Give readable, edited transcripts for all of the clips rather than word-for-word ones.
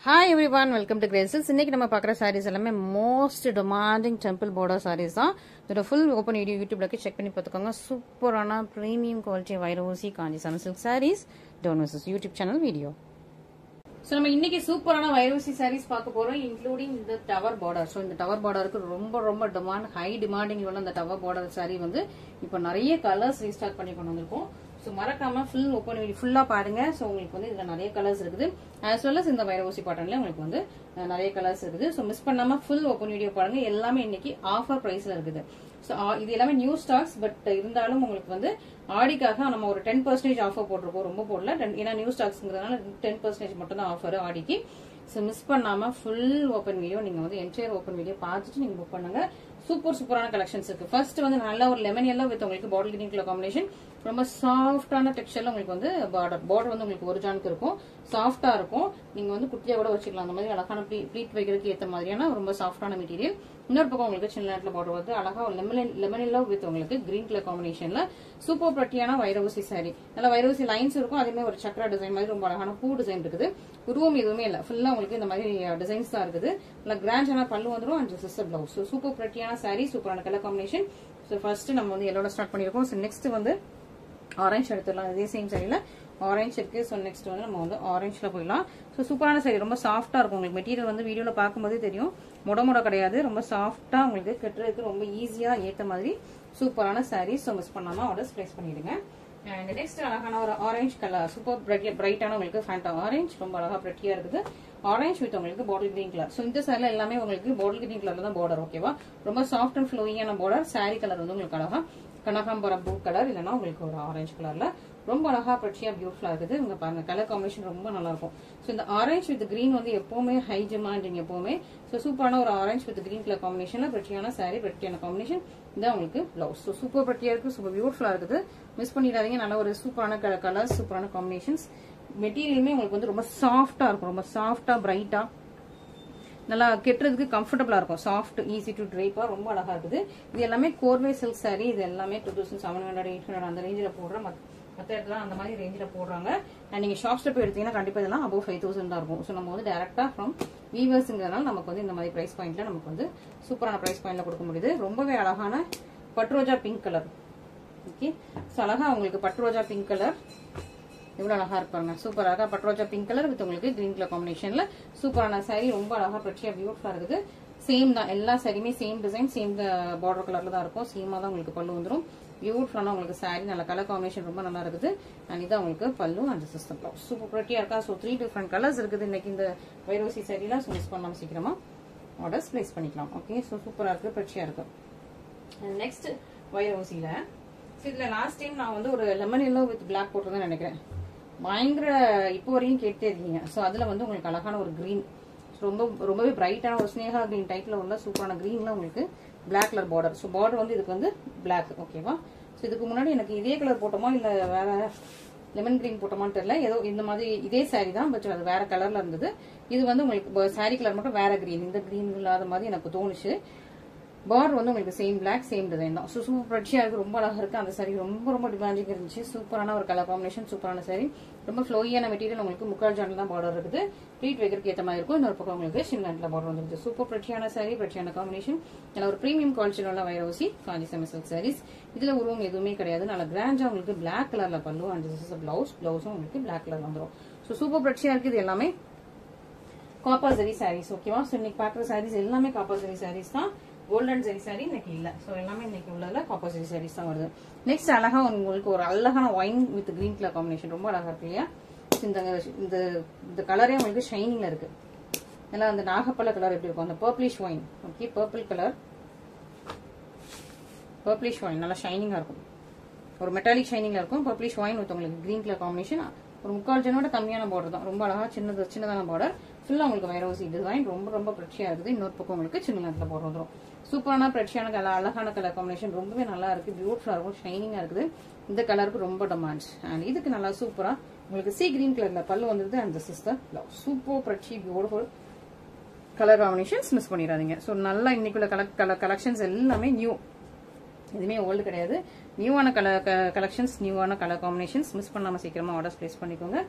Hi everyone, welcome to Graces. இன்னைக்கு நம்ம பார்க்குற sarees எல்லாமே most demanding temple border sarees தான். இதோட ஃபுல் ஓப்பன் வீடியோ யூடியூப்ல செக் பண்ணி பார்த்துக்கோங்க. சூப்பரான ப்ரீமியம் குவாலிட்டி வைரூசி காஞ்சி சில்க் sarees டோன் versus YouTube channel video. So நம்ம இன்னைக்கு சூப்பரான வைரூசி sarees பார்க்க போறோம், இன்க்ளூடிங் இந்த டவர் பார்டர். ஸோ இந்த டவர் பார்டருக்கு ரொம்ப டிமாண்ட், ஹை டிமாண்டிங் உள்ள இந்த டவர் பார்டர் saree வந்து இப்போ நிறைய கலர்ஸ் ரீஸ்டாக் பண்ணி கொண்டு வந்திருக்கோம். ஸோ மறக்காம ஃபுல் ஓப்பன் வீடியோ ஃபுல்லா பாருங்க. ஸோ உங்களுக்கு வந்து இதுல நிறைய கலர்ஸ் இருக்குது, as well as இந்த வைரூசி பாட்டன்ல உங்களுக்கு வந்து நிறைய கலர்ஸ் இருக்குது. ஸோ மிஸ் பண்ணாம ஃபுல் ஓப்பன் வீடியோ பாருங்க. எல்லாமே இன்னைக்கு ஆஃபர் பிரைஸ்ல இருக்குது. ஸோ இது எல்லாமே நியூ ஸ்டாக்ஸ், பட் இருந்தாலும் உங்களுக்கு வந்து ஆடிக்காக நம்ம ஒரு 10% ஆஃபர் போட்டிருக்கோம். ரொம்ப போடல, ஏன்னா நியூ ஸ்டாக்ஸ்ங்கிறதுனால 10% மட்டும் தான் ஆஃபர் ஆடிக்கு. ஸோ மிஸ் பண்ணாம ஃபுல் ஓப்பன் வீடியோ நீங்க வந்து என்டையர் ஓப்பன் வீடியோ பார்த்துட்டு நீங்க புக் பண்ணுங்க. சூப்பரான கலெக்ஷன்ஸ் இருக்கு. ஃபர்ஸ்ட் வந்து நல்ல ஒரு லெமன் எல்லோ வித் உங்களுக்கு பாட்டில் கிரீன் கலர் காம்பினேஷன், ரொம்ப சாஃப்டான டெக்ஸ்சர்ல உங்களுக்கு வந்து பார்டர் வந்து உங்களுக்கு ஒரு ஜானுக்கு இருக்கும், சாஃப்டா இருக்கும். நீங்க வந்து குட்டியா கூட வச்சுக்கலாம். அந்த மாதிரி அழகான ப்ளீட் வைக்கிறதுக்கு ஏற்ற மாதிரியான ரொம்ப சாஃப்டான மெட்டீரியல். இன்னொரு பக்கம் உங்களுக்கு சின்ன நேரத்தில் பார்டர் வந்து அழகா லெமன் எல்லோ வித் உங்களுக்கு கிரீன் கலர் காம்பினேஷன்ல சூப்பர் பிரட்டியான வைரூசி சாரி. நல்ல வைரூசி லைன்ஸ் இருக்கும், அதே மாதிரி ஒரு சக்கரா டிசைன் மாதிரி ரொம்ப அழகான பூ டிசைன் இருக்குது. உருவம் எதுவுமே இல்ல, ஃபுல்லா உங்களுக்கு இந்த மாதிரி டிசைன்ஸ் தான் இருக்குது. நல்ல கிராண்டான பல்லு வந்துடும் அண்ட் சிஸ்டர் பிளவுஸ். சூப்பர் பிரட்டியான சாரி, சூப்பரான கலர் காம்பினேஷன். ஸோ ஃபர்ஸ்ட் நம்ம வந்து எல்லோட ஸ்டார்ட் பண்ணிருக்கோம். ஸோ நெக்ஸ்ட் வந்து ஆரஞ்சு எடுத்துடலாம். இதே சேம் சாரியில ஆரஞ்சு இருக்கு. ஸோ நெக்ஸ்ட் வந்து நம்ம வந்து ஆரஞ்சுல போயிடலாம். ஸோ சூப்பரான சாரி, ரொம்ப சாஃப்டா இருக்கும். உங்களுக்கு மெட்டீரியல் வந்து வீடியோல பார்க்கும்போதே தெரியும், முட கிடையாது, ரொம்ப சாஃப்டா உங்களுக்கு கட்டுறதுக்கு ரொம்ப ஈஸியா ஏற்ற மாதிரி சூப்பரான சாரி. ஸோ மிஸ் பண்ணாம ஆர்டர்ஸ் பிளேஸ் பண்ணிடுங்க. அண்ட் நெக்ஸ்ட் அழகான ஒரு ஆரஞ்சு கலர், சூப்பர் பிரைட்டான உங்களுக்கு ஃபேண்டா ஆரஞ்சு, ரொம்ப அழகா பிரெட்டியா இருக்குது. ஆரஞ்சு வித் உங்களுக்கு பாட்டில் கிரீன் கலர். ஸோ இந்த சாரில எல்லாமே உங்களுக்கு பாட்டில் கிரீன் கலர்ல தான் பார்டர். ஓகேவா, ரொம்ப சாஃப்ட் அண்ட் ஃப்ளோயிங்கான பார்டர். சாரி கலர் வந்து உங்களுக்கு அழகா கனகாம்பரம் ப்ளூ கலர், இல்லைன்னா உங்களுக்கு ஒரு ஆரஞ்சு கலர்ல ரொம்ப அழகா பிரச்சியா பியூட்டிஃபுல்லா இருக்குது. இங்க பாருங்க கலர் காம்பினேஷன் ரொம்ப நல்லா இருக்கும். ஸோ இந்த ஆரஞ்சு வித் கிரீன் வந்து எப்பவுமே ஹை டிமாண்டிங் எப்பவுமே. ஸோ சூப்பரான ஒரு ஆரஞ்சு வித் கிரீன் கலர் காம்பினேஷன்ல பிரச்சியான சாரி, பிரட்டியான காம்பினேஷன். இதான் உங்களுக்கு பிளவுஸ். ஸோ சூப்பர் பிரட்டியா இருக்கு, சூப்பர் பியூட்டிஃபுல்லா இருக்குது. மிஸ் பண்ணிடாதீங்க. நல்ல ஒரு சூப்பரான கலர்ஸ், சூப்பரான காம்பினேஷன்ஸ். மெட்டீரியலுமே உங்களுக்கு வந்து ரொம்ப சாஃப்டா இருக்கும், ரொம்ப சாஃப்டா பிரைட்டா, நல்லா கெட்டுறதுக்கு கம்ஃபர்டபுளா இருக்கும். சாஃப்ட், ஈஸி டு ட்ரைப்பா, ரொம்ப அழகா இருக்குது. இது எல்லாமே கோர்வே சில்க் சாரி. இது எல்லாமே 2700 800 அந்த ரேஞ்சில போடுற, மற்ற இடத்துல அந்த மாதிரி ரேஞ்சில போடுறாங்க. அண்ட் நீங்க ஷாப்ஸ்ல போய் எடுத்தீங்கன்னா கண்டிப்பா இதெல்லாம் above 5000 தான் இருக்கும். ஸோ நம்ம வந்து டைரக்டா ஃப்ரம் வீவர்ஸ்ங்கிறதுனால நமக்கு வந்து இந்த மாதிரி பிரைஸ் பாயிண்ட்ல நமக்கு வந்து சூப்பரான பிரைஸ் பாயிண்ட்ல கொடுக்க முடியுது. ரொம்பவே அழகான பட்ரோஜா பிங்க் கலர். ஓகே, ஸோ அழகா உங்களுக்கு பட்ரோஜா பிங்க் கலர் எவ்வளவு அழகா இருப்பாங்க. சூப்பர் அழகா பட்ரோஜா பிங்க் கலர் வித் உங்களுக்கு கிரீன் கலர் காம்பினேஷன்ல சூப்பரான சாரி, ரொம்ப அழகா பிரச்சியா பியூட்டிஃபுல்லா இருக்குது. சேம் தான், எல்லா சாரியுமே சேம் டிசைன், சேம் பார்டர் கலர்ல தான் இருக்கும். சேமா தான் உங்களுக்கு பல்லு வந்துடும். பியூட்டிஃபுல்லான உங்களுக்கு சாரி, நல்ல கலர் காம்பினேஷன் ரொம்ப நல்லா இருக்குது. அண்ட் இதான் உங்களுக்கு பல்லு அண்ட் சிஸ்டம் பிளவுஸ். சூப்பர் பிரட்டியா இருக்கா. ஸோ 3 டிஃபரெண்ட் கலர்ஸ் இருக்குது இன்னைக்கு இந்த வைரோசி சாரியில. ஸோ மிஸ் பண்ணாம சீக்கிரமா ஆர்டர்ஸ் பிளேஸ் பண்ணிக்கலாம். ஓகே, ஸோ சூப்பரா இருக்கு, பிரச்சியா இருக்கு. நெக்ஸ்ட் வைரோசியில இதுல லாஸ்ட் டைம் நான் வந்து ஒரு லெமன் எல்லோ வித் பிளாக் போட்டிருந்தேன்னு நினைக்கிறேன். பயங்கர இப்போ வரையும் கேட்டே இருக்கீங்க. ஸோ அதுல வந்து உங்களுக்கு அழகான ஒரு கிரீன், ரொம்பவே பிரைட்டான ஒரு ஸ்னேகா கிரீன் டைப்ல உள்ள சூப்பரான கிரீன்ல உங்களுக்கு black colour border. So border வந்து இதுக்கு வந்து பிளாக். ஓகேவா, ஸோ இதுக்கு முன்னாடி எனக்கு இதே கலர் போட்டோமா இல்ல வேற லெமன் கிரீன் போட்டோமான்னு தெரியல, ஏதோ இந்த மாதிரி இதே சாரி தான், பட் அது வேற கலர்ல இருந்தது. இது வந்து உங்களுக்கு சாரி கலர் மட்டும் வேற கிரீன், இந்த கிரீன் இல்லாத மாதிரி எனக்கு தோணுச்சு. பார்டர் வந்து உங்களுக்கு சேம் பிளாக், சேம் டிசைன் தான். ஸோ சூப்பர் பிரச்சியா இருக்கு, ரொம்ப அழகா இருக்கு. அந்த சாரி ரொம்ப டிமாண்டிங் இருந்துச்சு. சூப்பரான ஒரு கலர் காம்பினேஷன், சூப்பரான சாரி, ரொம்ப ஃப்ளோயியான மெட்டீரியல். உங்களுக்கு முக்கால் ஜான்ல தான் பார்டர் இருக்குது, ப்ளீட் வைக்கிறதுக்கு ஏற்ற மாதிரி இருக்கும். இன்னொரு பக்கம் உங்களுக்கு சின்ன பார்டர் வந்துருக்கு. சூப்பர் பிரச்சியான சாரி, பிரச்சியான காம்பினேஷன். நல்ல ஒரு பிரீமியம் குவாலிட்டியில் உள்ள வைரூசி காஞ்சி சில்க் சாரீஸ். இதுல உருவம் எதுவுமே கிடையாது. நல்ல கிராண்டா உங்களுக்கு பிளாக் கலர்ல பல்லு அண்ட் திஸ் இஸ் பிளவுஸ். பிளவுஸும் உங்களுக்கு பிளாக் கலர் வந்துடும். ஸோ சூப்பர் பிரச்சியா இருக்கு. இது எல்லாமே காப்பர் ஜரி சாரீஸ். ஓகேவா, ஸோ இன்னைக்கு பார்க்குற சாரீஸ் எல்லாமே காப்பர் ஜரி சாரீஸ் தான். கோல்டன் ஜரி சாரி இன்னைக்கு இல்ல. ஸோ எல்லாமே இன்னைக்கு உள்ளதுல காப்பர் ஜரி சாரீஸ் தான் வருது. நெக்ஸ்ட் அழகா உங்களுக்கு ஒரு அழகான wine with green colour combination, ரொம்ப அழகா இருக்கு இல்லையா. இந்த கலரே உங்களுக்கு ஷைனிங்ல இருக்கு. எல்லாம் அந்த நாகப்பழ கலர் எப்படி இருக்கும், அந்த purplish wine. Okay, purple colour, purplish wine நல்லா ஷைனிங்கா இருக்கும், ஒரு மெட்டாலிக் ஷைனிங்ல இருக்கும். பர்பிளிஷ் ஒயின் வித் உங்களுக்கு கிரீன் கலர் காம்பினேஷன். ஒரு முக்கால் ஜனோட கம்மியான பார்டர் தான், ரொம்ப அழகா சின்னதான பார்டர். ஃபுல்லா உங்களுக்கு வைரோசி டிசைன், ரொம்ப பிரச்சியா இருக்குது. இன்னொரு பக்கம் உங்களுக்கு சின்ன நேரத்தில் பார்டர் வந்துடும். சூப்பரான பிரச்சியான கலர், அழகான கலர் காம்பினேஷன், ரொம்பவே நல்லா இருக்கு, பியூட்டிஃபுல்லா இருக்கும், ஷைனிங்கா இருக்குது. இந்த கலருக்கு ரொம்ப டிமாண்ட். அண்ட் இதுக்கு நல்லா சூப்பரா உங்களுக்கு சி கிரீன் கலர்ல பல்லு வந்துருது. And this is the blouse. Super pretty beautiful colour combinations, miss பண்ணிடாதீங்க. ஸோ நல்லா இன்னைக்குள்ள கலெக்ஷன்ஸ் எல்லாமே நியூ, எதுவுமே ஓல்டு கிடையாது. நியூவான கலெக்ஷன்ஸ், நியூவான கலர் காம்பினேஷன்ஸ். மிஸ் பண்ணாம சீக்கிரமா ஆர்டர்ஸ் பிளேஸ் பண்ணிக்கோங்க.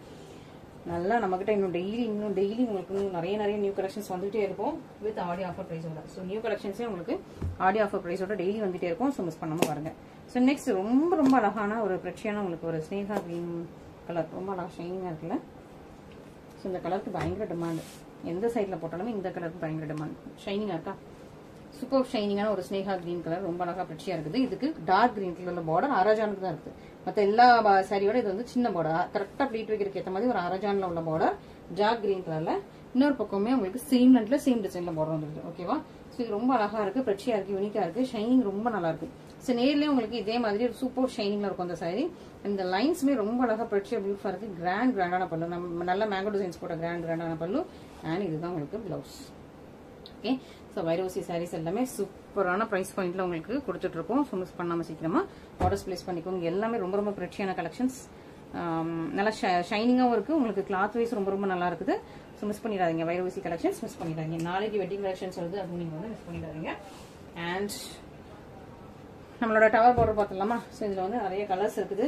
நல்லா நம்மகிட்ட இன்னும் டெய்லி உங்களுக்கு நிறைய நியூ கலெக்ஷன்ஸ் வந்துட்டே இருக்கும் with Aadi offer பிரைஸோட. So new கலெக்ஷன்ஸே உங்களுக்கு ஆடி ஆஃபர் பிரைஸோட டெய்லி வந்துட்டே இருக்கும். ஸோ மிஸ் பண்ணாம பாருங்க. ஸோ நெக்ஸ்ட் ரொம்ப அழகான ஒரு பிரச்சியான உங்களுக்கு ஒரு ஸ்னேகா கிரீன் கலர், ரொம்ப அழகா ஷைனிங்கா இருக்குல்ல. ஸோ இந்த கலருக்கு பயங்கர டிமாண்ட், எந்த சைட்ல போட்டாலுமே இந்த கலருக்கு பயங்கர டிமாண்ட். ஷைனிங்கா இருக்கா, சூப்பர் ஷைனிங்கான ஒரு ஸ்னேகா கிரீன் கலர், ரொம்ப அழகா பிரச்சியா இருக்குது. இதுக்கு டார்க் கிரீன் கலர்ல பார்டர் அரஜானுக்கு தான் இருக்குது. மற்ற எல்லா சாரியோட இது வந்து சின்ன பார்டர், கரெக்டா ப்ளீட் வைக்கிறதுக்கு ஏற்ற மாதிரி ஒரு அரஜான்ல உள்ள பார்டர் டார்க் கிரீன் கலர்ல. இன்னொரு பக்கமே உங்களுக்கு சேம் லென்த்ல சேம் டிசைன்ல பார்டர் வந்துருக்கு. ஓகேவா. ஸோ இது ரொம்ப அழகா இருக்கு, பிரச்சியா இருக்கு, யூனிக்கா இருக்கு, ஷைனிங் ரொம்ப நல்லா இருக்கு. ஸோ நேர்லயே உங்களுக்கு இதே மாதிரி ஒரு சூப்பர் ஷைனிங்ல இருக்கும் அந்த சாரி. இந்த லைன்ஸுமே ரொம்ப அழகா பிரச்சியா பியூட்டிஃபா இருக்கு. கிராண்டான பல்லு, நம்ம நல்ல மேங்கோ டிசைன்ஸ் போட்ட கிராண்டான பல்லு. அண்ட் இதுதான் உங்களுக்கு பிளவுஸ். ஓகே. ஸோ வைரோசி சாரீஸ் எல்லாமே சூப்பரான ப்ரைஸ் பாயிண்ட்ல உங்களுக்கு கொடுத்துட்டு இருக்கோம். ஸோ மிஸ் பண்ணாம சீக்கிரமா ஆர்டர்ஸ் பிளேஸ் பண்ணிக்கோங்க. எல்லாமே ரொம்ப பிரச்சியான கலெக்ஷன்ஸ், நல்லா ஷைனிங்காகவும் இருக்கு, உங்களுக்கு கிளாத் வைஸ் ரொம்ப நல்லா இருக்குது. ஸோ மிஸ் பண்ணிடாதீங்க, வைரோசி கலெக்ஷன்ஸ் மிஸ் பண்ணிடாதீங்க. நாளைக்கு வெட்டிங் கலெக்ஷன்ஸ் வருது, அதுவும் நீங்க வந்து மிஸ் பண்ணிடாதீங்க. அண்ட் நம்மளோட டவர் பார்டர் பார்த்துடலாமா. ஸோ இதுல வந்து நிறைய கலர்ஸ் இருக்குது.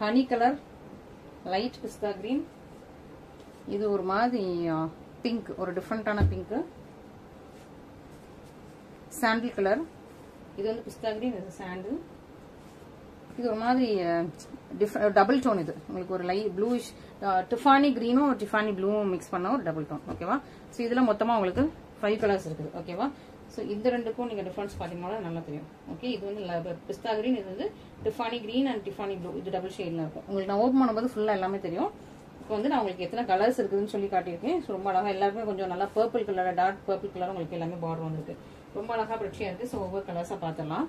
ஹனி கலர், லைட் பிஸ்தா கிரீன், இது ஒரு மாதிரி பிங்க், ஒரு டிஃப்ரெண்டான பிங்க், சாண்டில் கலர், இது வந்து பிஸ்தா கிரீன், இது சாண்டில், இது ஒரு மாதிரி டபுள் டோன். இது உங்களுக்கு ஒரு லைட் ப்ளூஷ் டிஃபானி கிரீனும் டிஃபானி ப்ளூவும் மிக்ஸ் பண்ண ஒரு டபுள் டோன். ஓகேவா. ஸோ இதுல மொத்தமா உங்களுக்கு 5 கலர்ஸ் இருக்குது. ஓகேவா. ஸோ இந்த ரெண்டுக்கும் நீங்க டிஃபரன்ஸ் பாத்தீங்கன்னா நல்லா தெரியும். ஓகே. இது வந்து பிஸ்தா கிரீன், இது வந்து Tiffany green and Tiffany blue, இது டபுள் ஷேட்ல இருக்கும். உங்களுக்கு நான் ஓப்பன் பண்ணும்போது ஃபுல்லா எல்லாமே தெரியும். இப்போ வந்து நான் உங்களுக்கு எத்தனை கலர்ஸ் இருக்குதுன்னு சொல்லி காட்டியிருக்கேன். ஸோ ரொம்ப அழகா எல்லாருமே கொஞ்சம் நல்லா purple colour, dark purple colour உங்களுக்கு எல்லாமே பார்டர் வந்துருக்கு. ரொம்ப அழகா பிரச்சியா இருக்கு. ஸோ ஒவ்வொரு கலர்ஸா பார்த்துடலாம்.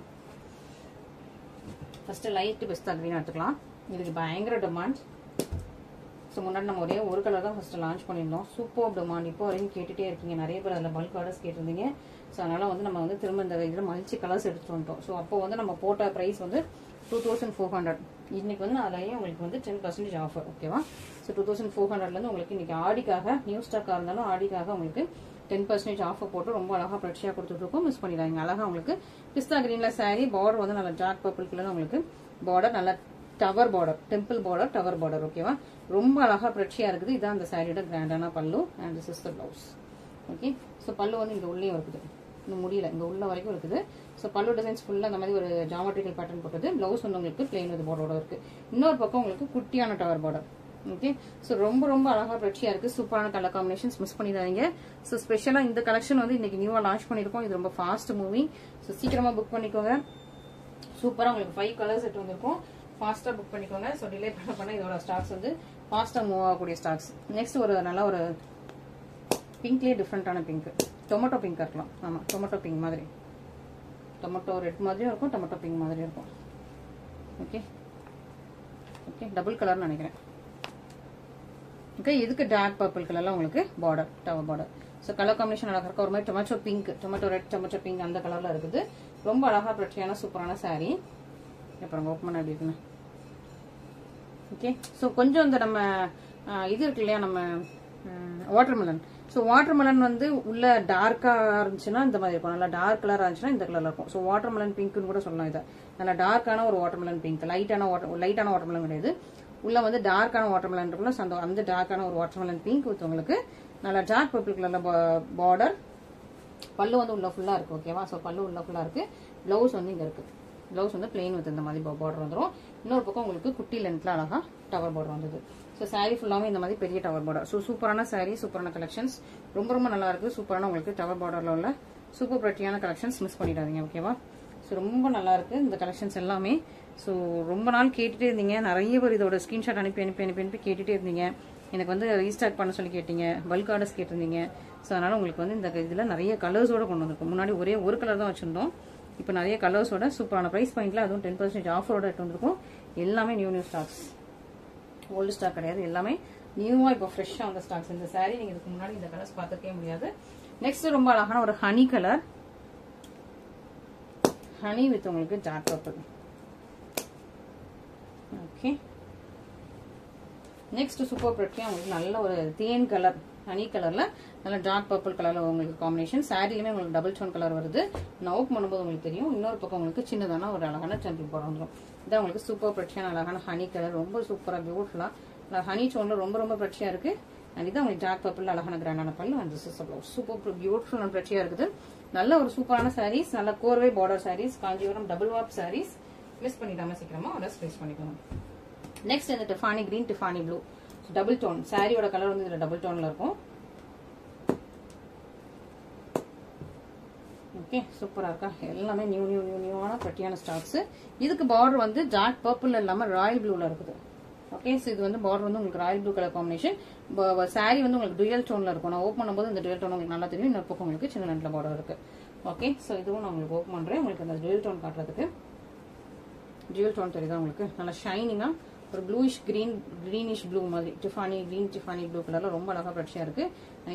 ஃபர்ஸ்ட் லைட் பிஸ்தா கிரீன் எடுத்துக்கலாம். இதுக்கு பயங்கர டிமாண்ட். ஸோ முன்னாடி நம்ம ஒரே ஒரு கலர் தான் ஃபர்ஸ்ட் லான்ச் பண்ணியிருந்தோம். Super demand. இப்போ வரைக்கும் கேட்டுட்டே இருக்கீங்க, நிறைய பேர் அதில் பல்க் ஆர்டர்ஸ் கேட்டிருந்தீங்க. ஸோ அதனால வந்து நம்ம வந்து திரும்ப இந்த இதில் மல்டி கலர்ஸ் எடுத்துட்டு வந்துட்டோம். ஸோ அப்போ வந்து நம்ம போட்ட ப்ரைஸ் வந்து 2400. இன்னைக்கு வந்து அதுலயே உங்களுக்கு வந்து 10% ஆஃபர். ஓகேவா. ஸோ 2400லேருந்து உங்களுக்கு இன்னைக்கு ஆடிக்காக, நியூ ஸ்டாக்காக இருந்தாலும் ஆடிக்காக உங்களுக்கு 10% ஆஃபர் போட்டு ரொம்ப அழகா பிரச்சியா கொடுத்துட்டு இருக்கோம். மிஸ் பண்ணிடாதீங்க. அழகா உங்களுக்கு பிஸ்தா கிரீன்ல சாரி, பார்டர் வந்து நல்ல டார்க் பர்பிள் கலர், உங்களுக்கு பார்டர் நல்ல tower border, temple border, tower border. ஓகேவா. ரொம்ப அழகா பிரச்சியா இருக்குது. இதான் அந்த சாரியோட கிராண்டான பல்லு. And this is the blouse. Okay. So பல்லு வந்து இங்க உள்ளே இருக்குது, இன்னும் முடியல, இங்க உள்ள வரைக்கும் இருக்குது. ஸோ பல்லு டிசைன்ஸ் ஃபுல்லா அந்த மாதிரி ஒரு ஜாமெட்ரிக்கல் பேட்டர்ன் போட்டது. பிளவுஸ் வந்து உங்களுக்கு பிளெயின் வித் பார்டரோட இருக்கு. இன்னொரு பக்கம் உங்களுக்கு குட்டியான டவர் பார்டர். ஓகே. ஸோ ரொம்ப அழகா பிரச்சியா இருக்கு. சூப்பரான கலர் காம்பினேஷன்ஸ், மிஸ் பண்ணிடாதீங்க. ஸோ ஸ்பெஷலா இந்த கலெக்ஷன் வந்து இன்னைக்கு நியூவா லான்ச் பண்ணிருக்கோம். இது ரொம்ப ஃபாஸ்ட் மூவிங். ஸோ சீக்கிரமா புக் பண்ணிக்கோங்க. சூப்பரா உங்களுக்கு 5 கலர்ஸ் எடுத்து வந்திருக்கும். ஃபாஸ்டா புக் பண்ணிக்கோங்க. ஸோ டிலே பண்ண இதோட ஸ்டாக்ஸ் வந்து ஃபாஸ்டா மூவ் ஆகக்கூடிய ஸ்டாக்ஸ். நெக்ஸ்ட் ஒரு நல்ல ஒரு பிங்க்லயே டிஃப்ரெண்டான பிங்க், டொமேட்டோ பிங்க் இருக்கலாம். ஆமா, டொமேட்டோ பிங்க் மாதிரி, டொமேட்டோ ரெட் மாதிரியும் இருக்கும், டொமேட்டோ பிங்க் மாதிரியும் இருக்கும். ஓகே. ஓகே. டபுள் கலர்னு நினைக்கிறேன். ஓகே. இதுக்கு டார்க் பர்பிள் கலர்ல உங்களுக்கு border, tower border. So colour combination அழகா இருக்கும். ஒரு மாதிரி tomato pink, tomato red, tomato pink அந்த கலர்ல இருக்குது. ரொம்ப அழகா பிரச்சியான சூப்பரான சாரி. அப்புறம் ஓப்பன் பண்ண எப்படி இருக்குன்னு. ஓகே. ஸோ கொஞ்சம் இந்த நம்ம இது இருக்கு இல்லையா, நம்ம வாட்டர்மெலன். ஸோ வாட்டர்மெலன் வந்து உள்ள டார்க்கா இருந்துச்சுன்னா இந்த மாதிரி இருக்கும், நல்லா டார்க் கலரா இருந்துச்சுன்னா இந்த கலர்ல இருக்கும். ஸோ வாட்டர்மெலன் பிங்க்னு கூட சொல்லலாம். இதை நல்லா டார்க்கான ஒரு வாட்டர்மெலன் பிங்க், லைட்டான வாட்டர்மெலன் கிடையாது, உள்ள வந்து டார்க்கான வாட்டர்மெலன் இருக்குல்ல, அந்த டார்க்கான ஒரு வாட்டர்மெலன் பிங்க் வித் உங்களுக்கு நல்லா டார்க் பர்பிள் கலர்ல பார்டர். பல்லு வந்து உள்ள ஃபுல்லா இருக்கு. ஓகேவா. ஸோ பல்லு உள்ள ஃபுல்லா இருக்கு. பிளவுஸ் வந்து இங்க இருக்கு. பிளவுஸ் வந்து பிளெயின் வித் இந்த மாதிரி பார்டர் வந்துடும். இன்னொரு பக்கம் உங்களுக்கு குட்டி லென்த்ல அழகா டவர் பார்டர் வந்தது. ஸோ சாரி ஃபுல்லாமே இந்த மாதிரி பெரிய டவர் பார்டர். ஸோ சூப்பரான சாரி, சூப்பரான கலெக்ஷன்ஸ், ரொம்ப நல்லா இருக்கு. சூப்பரான உங்களுக்கு டவர் பார்டர்ல உள்ள சூப்பர் பிரட்டியான கலெக்ஷன்ஸ், மிஸ் பண்ணிடாதீங்க. ஓகேவா. ஸோ ரொம்ப நல்லா இருக்கு இந்த கலெக்ஷன்ஸ் எல்லாமே. ஸோ ரொம்ப நாள் கேட்டுட்டே இருந்தீங்க, நிறைய பேர் இதோட ஸ்கிரீன்ஷாட் அனுப்பி கேட்டுட்டே இருந்தீங்க. எனக்கு வந்து ரீஸ்டார்ட் பண்ண சொல்லி கேட்டீங்க, பல்க் ஆர்டர்ஸ் கேட்டிருந்தீங்க. ஸோ அதனால உங்களுக்கு வந்து இந்த இதில் நிறைய கலர்ஸோட கொண்டு வந்திருக்கும். முன்னாடி ஒரே ஒரு கலர் தான் வச்சிருந்தோம். இப்போ நிறைய கலர்ஸோட சூப்பரான ப்ரைஸ் பாயிண்ட்ல, அதுவும் 10% ஆஃபரோட எடுத்து வந்திருக்கும். எல்லாமே நியூ ஸ்டாக்ஸ், ஓல்டு ஸ்டாக் கிடையாது. எல்லாமே நியூவா இப்போ ஃப்ரெஷ்ஷா வந்த ஸ்டாக்ஸ். இந்த சாரி நீங்க இதுக்கு முன்னாடி இந்த கலர்ஸ் பார்த்துக்கவே முடியாது. நெக்ஸ்ட் ரொம்ப அழகான ஒரு ஹனி கலர், ஹனி வித் உங்களுக்கு dark purple. Okay. Next super பிரட்டியா உங்களுக்கு நல்ல ஒரு தேன் கலர், ஹனி கலர்ல நல்ல டார்க் பர்பிள் கலர்ல உங்களுக்கு காம்பினேஷன். சாரிலுமே உங்களுக்கு டபுள் டோன் கலர் வருது. நான் ஓப்பன் பண்ணும்போது உங்களுக்கு தெரியும். இன்னொரு பக்கம் உங்களுக்கு சின்னதான ஒரு அழகான டெம்பிள் பார்டர் வந்துடும். இதான் உங்களுக்கு சூப்பர் பிரட்டியான அழகான ஹனி கலர். ரொம்ப சூப்பரா பியூட்டிஃபுல்லா ஹனி டோன்ல ரொம்ப ரொம்ப பிரச்சியா இருக்கு. அண்ட் இது உங்களுக்கு டார்க் பர்பிள் அழகான கிராண்டான பல்லு. And this is a blouse. Super beautiful and பிரச்சியா இருக்குது. நல்ல ஒரு சூப்பரான சாரீஸ், நல்ல கோர்வை border saris, Kanchipuram double warp saris. Miss பண்ணிடாம சீக்கிரமா ஆர்டர் பிளேஸ் பண்ணிக்கணும். நெக்ஸ்ட் இந்த Tiffany green, Tiffany blue double tone. சாரியோட கலர் வந்து இதுல டபுள் டோன்ல இருக்கும். ஓகே, சூப்பரா இருக்கா? எல்லாமே நியூவான பிரட்டியான ஸ்டாக்ஸ். இதுக்கு பார்டர் வந்து டார்க் பர்பிள் இல்லாம ராயல் ப்ளூல இருக்குது. ஓகே, ஸோ இது வந்து பார்டர் வந்து உங்களுக்கு Royal blue colour combination. Sorry வந்து உங்களுக்கு டுயல் டோன்ல இருக்கும். நான் ஓப்பன் பண்ணும்போது இந்த டுயல் டோன் உங்களுக்கு நல்லா தெரியும். இன்னொரு பக்கம் உங்களுக்கு சின்ன நெட்ல பார்டர் இருக்கு. ஓகே, ஸோ இதுவும் நான் உங்களுக்கு ஓப்பன் பண்றேன். உங்களுக்கு அந்த டுயல் டோன் காட்டுறதுக்கு. டுயல் டோன் தெரியுதா உங்களுக்கு? நல்லா ஷைனிங்கா ஒரு ப்ளூயிஷ் கிரீனிஷ் ப்ளூ மாதிரி டிஃபானி கிரீன், டிஃபானி ப்ளூ கலர்ல ரொம்ப அழகா பிரச்சியா இருக்கு.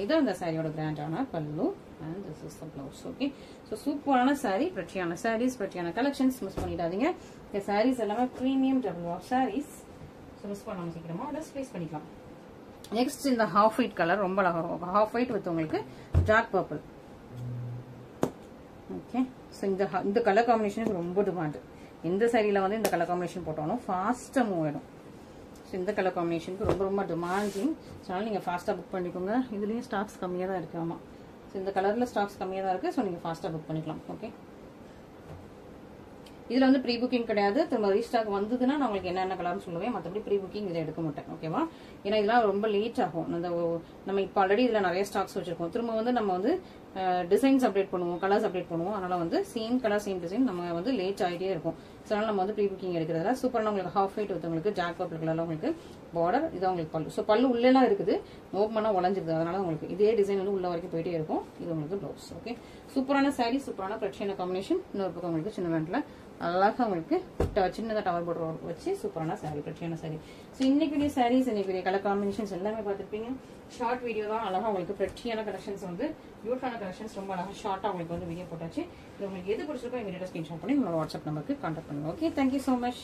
இதான் இந்த சாரியோட கிராண்டான பல்லு. And this is the blouse. Okay, so சூப்பரான சாரி, பிரச்சியான சாரீஸ், பிரச்சியான கலெக்ஷன்ஸ். மிஸ் பண்ணிடாதீங்க. இந்த சாரீஸ் எல்லாமே premium double warp saris. So miss பண்ணாம சீக்கிரமா ஆர்டர் பிளேஸ் பண்ணிக்கலாம். நெக்ஸ்ட் இந்த ஹாஃப் ஒயிட் கலர் ரொம்ப அழகா இருக்கும். ஹாஃப் ஒயிட் வித் உங்களுக்கு டார்க் பர்பிள். ஓகே, ஸோ இந்த கலர் காம்பினேஷன் ரொம்ப டிமாண்ட். எந்த சாரியில வந்து இந்த கலர் காம்பினேஷன் போட்டாலும் ஃபாஸ்டா மூவ் ஆயிடும். ஸோ இந்த கலர் காம்பினேஷனுக்கு ரொம்ப ரொம்ப டிமாண்டிங். ஸோ அதனால நீங்க ஃபாஸ்டா புக் பண்ணிக்கோங்க. இதுலயும் ஸ்டாக்ஸ் கம்மியா தான் இருக்கு. ஆமா, ஸோ இந்த கலர்ல ஸ்டாக்ஸ் கம்மியா தான் இருக்கு. ஸோ நீங்க ஃபாஸ்டா புக் பண்ணிக்கலாம். ஓகே, இதுல வந்து ப்ரீ புக்கிங் கிடையாது. திரும்ப ரீஸ்டாக் வந்ததுன்னா நான் உங்களுக்கு என்னென்ன கலர்னு சொல்லுவேன். மற்றபடி ப்ரீ புக்கிங் இதை எடுக்க மாட்டேன். ஓகேவா? ஏன்னா இதெல்லாம் ரொம்ப லேட் ஆகும். நம்ம இப்போ ஆல்ரெடி இதுல நிறைய ஸ்டாக்ஸ் வச்சிருக்கோம். திரும்ப வந்து நம்ம வந்து டிசைன்ஸ் அப்டேட் பண்ணுவோம், கலர்ஸ் அப்டேட் பண்ணுவோம். அதனால வந்து சேம் கலர் சேம் டிசைன் நம்ம வந்து லேட் ஆகிட்டே இருக்கும். ஸோ அதனால நம்ம வந்து ப்ரீ புக்கிங் எடுக்கிறதுல சூப்பரான உங்களுக்கு ஹாஃப் ஒயிட் உங்களுக்கு டார்க் பர்பிள் கலர்ல உங்களுக்கு பார்டர். இதான் உங்களுக்கு பல்லு. ஸோ பல்லு உள்ளெல்லாம் இருக்குது, ஓப்பன் பண்ணா உடஞ்சிருது. அதனால உங்களுக்கு இதே டிசைன் வந்து உள்ள வரைக்கும் போயிட்டே இருக்கும். இது உங்களுக்கு ப்ளவுஸ். ஓகே, சூப்பரான சாரீ, சூப்பரான பிரச்சனை காம்பினேஷன். இன்னொரு பக்கம் உங்களுக்கு சின்ன வேண்டில் அழகா உங்களுக்கு சின்னதா டவர் பார்டர் வச்சு சூப்பரான சாரீ, பிரச்சனையான சாரீ. ஸோ இன்னைக்கு சாரீஸ், இன்னைக்கு கலர் காம்பினேஷன்ஸ் எல்லாமே பார்த்துருப்பீங்க. ஷார்ட் வீடியோ தான். அழகா உங்களுக்கு பிரச்சனையான கலெக்ஷன்ஸ் வந்து பியூட்டிஃபுல்லான கலெக்ஷன்ஸ் ரொம்ப அழகா ஷார்ட்டா உங்களுக்கு வந்து வீடியோ போட்டாச்சு. இது உங்களுக்கு எது பிடிச்சிருக்கோ இமீடியட்டா ஸ்கிரீன்ஷாட் பண்ணி உங்களோட வாட்ஸ்அப் நம்பருக்கு கான்டாக்ட் பண்ணுங்க. Okay, thank you so much.